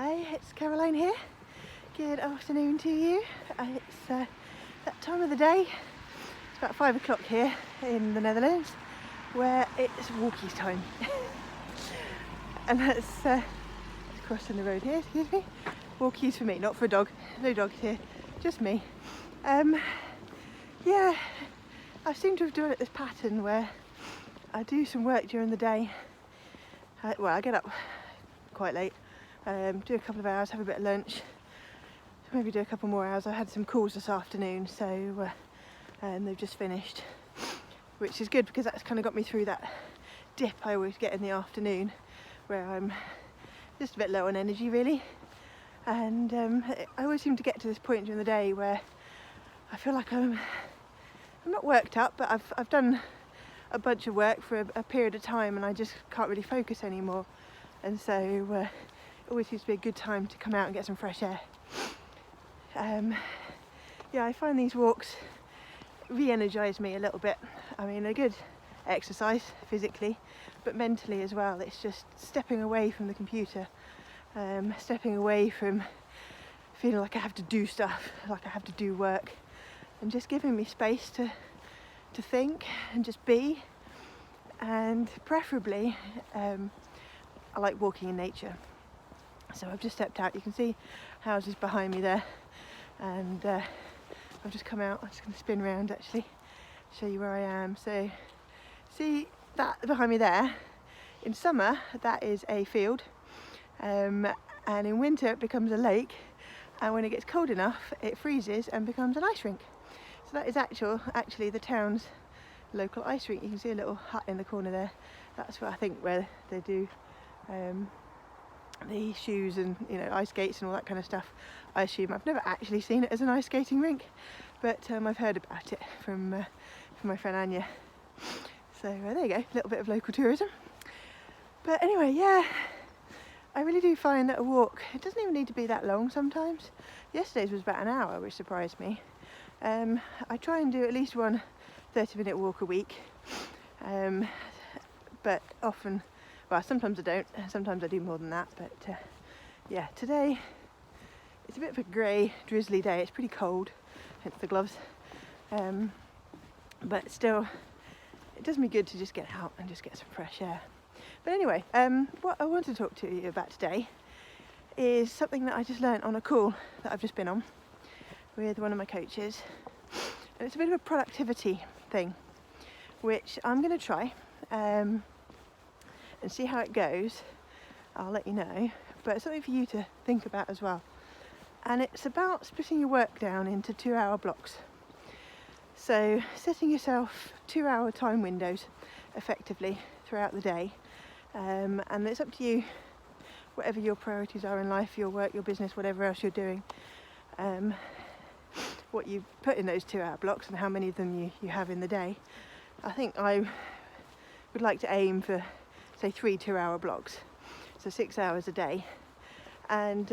Hi, it's Caroline here. Good afternoon to you. It's that time of the day. It's about 5 o'clock here in the Netherlands, where it's walkies time. And that's crossing the road here, excuse me. Walkies for me, not for a dog. No dogs here, just me. Yeah, I seem to have developed this pattern where I do some work during the day. I get up quite late, do a couple of hours, have a bit of lunch, maybe do a couple more hours. I had some calls this afternoon, so they've just finished, which is good because that's kind of got me through that dip I always get in the afternoon where I'm just a bit low on energy really. And I always seem to get to this point during the day where I feel like I'm not worked up, but I've done a bunch of work for a period of time and I just can't really focus anymore. And so it always seems to be a good time to come out and get some fresh air. Yeah, I find these walks re-energise me a little bit. I mean, a good exercise physically, but mentally as well. It's just stepping away from the computer, stepping away from feeling like I have to do stuff, like I have to do work, and just giving me space to think and just be. And preferably I like walking in nature, so I've just stepped out. You can see houses behind me there, and I've just come out. I'm just going to spin around actually, show you where I am. So see that behind me there? In summer that is a field, and in winter it becomes a lake, and when it gets cold enough it freezes and becomes an ice rink. So that is actually the town's local ice rink. You can see a little hut in the corner there. That's where I think where they do the shoes and ice skates and all that kind of stuff. I assume. I've never actually seen it as an ice skating rink, but I've heard about it from my friend Anya. So there you go, a little bit of local tourism. But anyway, yeah, I really do find that a walk, it doesn't even need to be that long sometimes. Yesterday's was about an hour, which surprised me. I try and do at least one 30-minute walk a week, but often, well, sometimes I don't, sometimes I do more than that. But yeah, today it's a bit of a grey, drizzly day. It's pretty cold, hence the gloves, but still it does me good to just get out and just get some fresh air. But anyway, what I want to talk to you about today is something that I just learnt on a call that I've just been on with one of my coaches, and it's a bit of a productivity thing, which I'm going to try and see how it goes. I'll let you know, but it's something for you to think about as well. And it's about splitting your work down into 2-hour blocks. So setting yourself 2-hour time windows effectively throughout the day, and it's up to you, whatever your priorities are in life, your work, your business, whatever else you're doing, what you put in those 2-hour blocks and how many of them you have in the day. I think I would like to aim for, say, 3 2-hour blocks, so 6 hours a day. And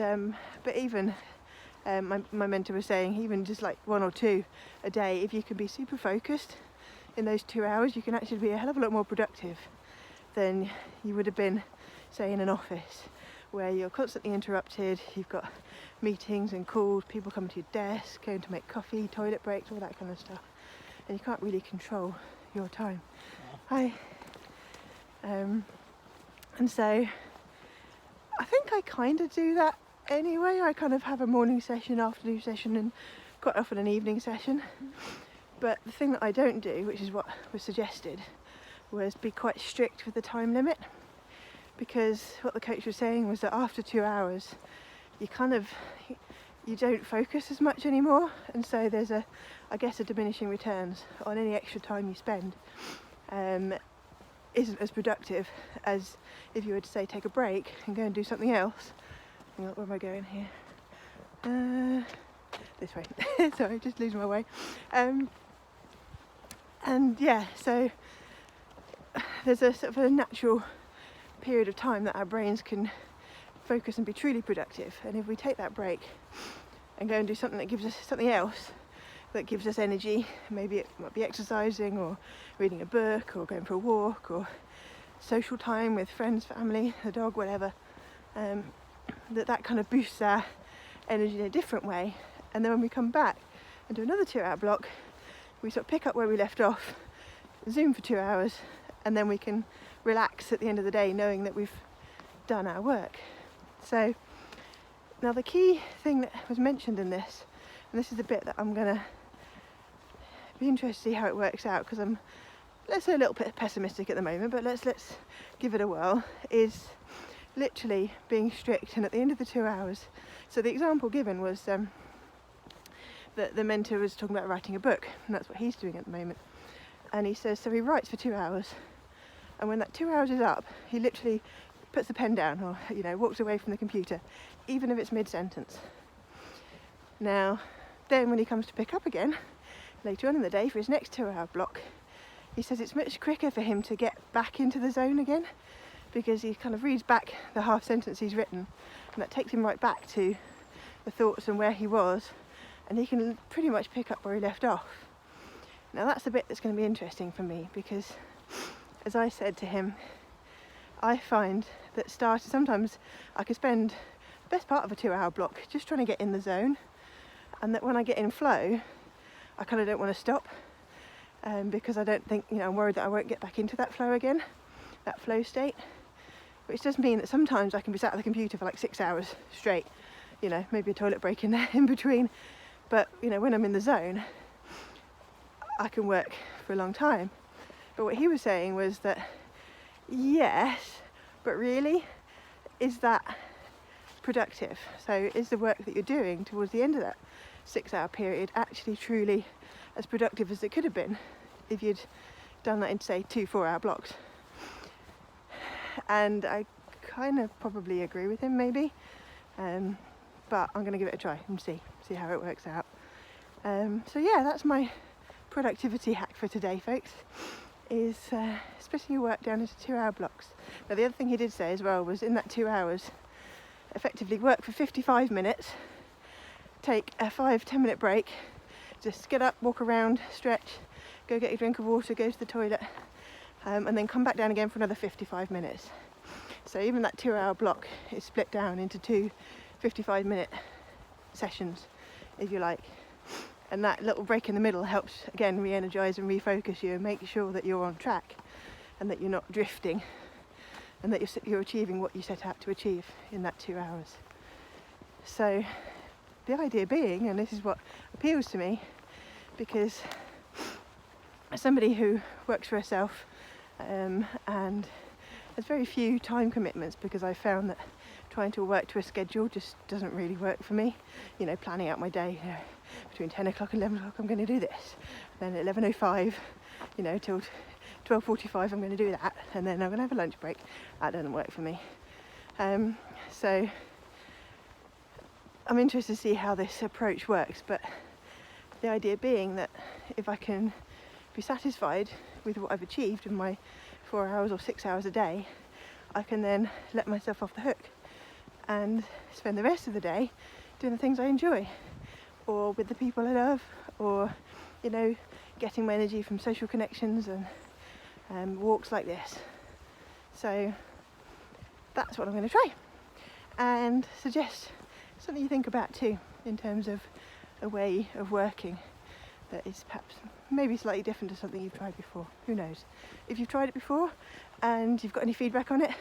but even my mentor was saying, even just like 1 or 2 a day, if you can be super focused in those 2 hours, you can actually be a hell of a lot more productive than you would have been, say, in an office where you're constantly interrupted. You've got meetings and calls, people coming to your desk, going to make coffee, toilet breaks, all that kind of stuff, and you can't really control your time. Hi. And so I think I kind of do that anyway. I kind of have a morning session, afternoon session, and quite often an evening session. But the thing that I don't do, which is what was suggested, was be quite strict with the time limit, because what the coach was saying was that after 2 hours you don't focus as much anymore, and so there's a diminishing returns on any extra time you spend. Isn't as productive as if you were to, say, take a break and go and do something else. Where am I going here? This way. Sorry, just losing my way. And yeah, so there's a sort of a natural period of time that our brains can focus and be truly productive, and if we take that break and go and do something that gives us something else that gives us energy, maybe it might be exercising or reading a book or going for a walk or social time with friends, family, the dog, whatever, that kind of boosts our energy in a different way. And then when we come back and do another 2-hour block, we sort of pick up where we left off, zoom for 2 hours, and then we can relax at the end of the day knowing that we've done our work. So now the key thing that was mentioned in this, and this is the bit that I'm going to be interested to see how it works out, because I'm, let's say, a little bit pessimistic at the moment, but let's give it a whirl, is literally being strict. And at the end of the 2 hours, so the example given was that the mentor was talking about writing a book, and that's what he's doing at the moment. And he says, so he writes for 2 hours, and when that 2 hours is up, he literally puts the pen down, or walks away from the computer, even if it's mid-sentence. Now, then when he comes to pick up again later on in the day for his next 2-hour block, he says it's much quicker for him to get back into the zone again, because he kind of reads back the half sentence he's written, and that takes him right back to the thoughts and where he was, and he can pretty much pick up where he left off. Now that's the bit that's going to be interesting for me, because as I said to him, I find that sometimes I could spend the best part of a 2-hour block just trying to get in the zone, and that when I get in flow, I kind of don't want to stop, because I don't think, I'm worried that I won't get back into that flow again, that flow state, which does mean that sometimes I can be sat at the computer for like 6 hours straight, maybe a toilet break in there in between, but when I'm in the zone, I can work for a long time. But what he was saying was that, yes, but really, is that productive? So is the work that you're doing towards the end of that 6-hour period actually truly as productive as it could have been if you'd done that in, say, 2 4-hour blocks? And I kind of probably agree with him, maybe, but I'm going to give it a try and see how it works out. So yeah, that's my productivity hack for today, folks, is splitting your work down into 2-hour blocks. Now the other thing he did say as well was, in that 2 hours, effectively work for 55 minutes, take a 5-10 minute break, just get up, walk around, stretch, go get your drink of water, go to the toilet, and then come back down again for another 55 minutes. So even that 2-hour block is split down into 2 55-minute sessions, if you like. And that little break in the middle helps, again, re-energise and refocus you and make sure that you're on track and that you're not drifting, and that you're achieving what you set out to achieve in that 2 hours. So the idea being, and this is what appeals to me, because as somebody who works for herself and has very few time commitments, because I found that trying to work to a schedule just doesn't really work for me. Planning out my day, between 10 o'clock and 11 o'clock I'm going to do this, then at 11:05 till 12:45 I'm going to do that, and then I'm going to have a lunch break. That doesn't work for me. So I'm interested to see how this approach works, but the idea being that if I can be satisfied with what I've achieved in my 4 hours or 6 hours a day, I can then let myself off the hook and spend the rest of the day doing the things I enjoy, or with the people I love, or getting my energy from social connections and walks like this. So that's what I'm going to try and suggest something you think about too, in terms of a way of working that is perhaps maybe slightly different to something you've tried before. Who knows? If you've tried it before and you've got any feedback on it,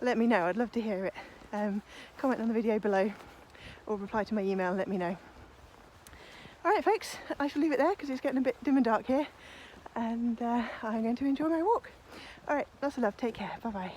let me know. I'd love to hear it. Comment on the video below or reply to my email and let me know. Alright folks, I shall leave it there because it's getting a bit dim and dark here, and I'm going to enjoy my walk. Alright, lots of love, take care, bye bye.